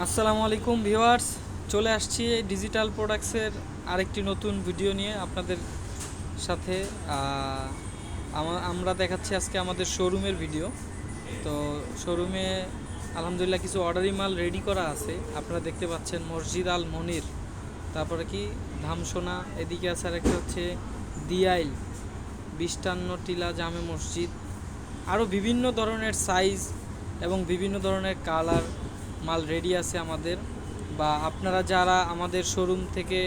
আসসালামু আলাইকুম ভিউয়ার্স, চলে আসছি ডিজিটাল প্রোডাক্টসের আরেকটি নতুন ভিডিও নিয়ে আপনাদের সাথে। আমরা দেখাচ্ছি আজকে আমাদের শোরুমের ভিডিও। তো শোরুমে আলহামদুলিল্লাহ কিছু অর্ডারি মাল রেডি করা আছে, আপনারা দেখতে পাচ্ছেন। মসজিদ আল মনির, তারপরে কি ধামসোনা, এদিকে আছে আর একটা হচ্ছে দিয়াইল, 52 টিলা জামে মসজিদ। আরও বিভিন্ন ধরনের সাইজ এবং বিভিন্ন ধরনের কালার মাল রেডি আছে আমাদের। বা আপনারা যারা আমাদের শোরুম থেকে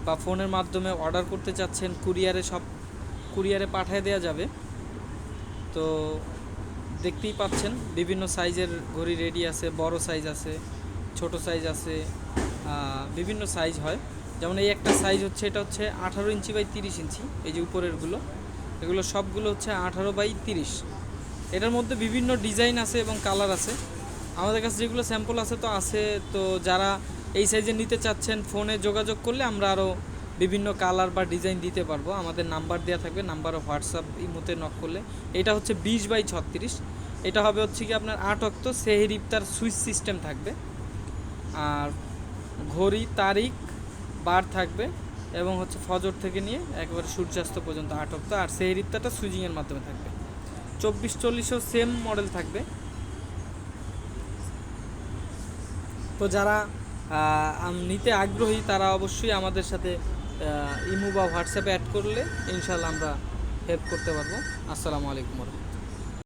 বা ফোনের মাধ্যমে অর্ডার করতে চাচ্ছেন, কুরিয়ারে পাঠিয়ে দেওয়া যাবে। তো দেখতেই পাচ্ছেন বিভিন্ন সাইজের ঘড়ি রেডি আছে, বড় সাইজ আছে, ছোট সাইজ আছে, বিভিন্ন সাইজ হয়। যেমন এই একটা সাইজ হচ্ছে, এটা হচ্ছে 18 ইঞ্চি বাই 30 ইঞ্চি। এই যে উপরেরগুলো, এগুলো সবগুলো হচ্ছে 18 বাই 30। এটার মধ্যে বিভিন্ন ডিজাইন আছে এবং কালার আছে। আমাদের কাছে যেগুলো স্যাম্পল আছে তো আছে। তো যারা এই সাইজে নিতে চাচ্ছেন, ফোনে যোগাযোগ করলে আমরা আরও বিভিন্ন কালার বা ডিজাইন দিতে পারবো। আমাদের নাম্বার দেওয়া থাকবে, নাম্বারে হোয়াটসঅ্যাপ ইমোতে নক করলে। এটা হচ্ছে 20 বাই 36। এটা হবে হচ্ছে কি আপনার 8 অক্ত সেহের ইফতার সুইচ সিস্টেম থাকবে। আর ঘড়ি, তারিখ, বার থাকবে এবং হচ্ছে ফজর থেকে নিয়ে একেবারে সূর্যাস্ত পর্যন্ত 8 অক্ত। আর সেহের ইফতারটা সুইচিংয়ের মাধ্যমে থাকবে। 24-40ও সেম মডেল থাকবে। তো যারা নিতে আগ্রহী তারা অবশ্যই আমাদের সাথে ইমো বা হোয়াটসঅ্যাপে অ্যাড করলে ইনশাল্লাহ আমরা হেল্প করতে পারবো। আসসালামু আলাইকুম।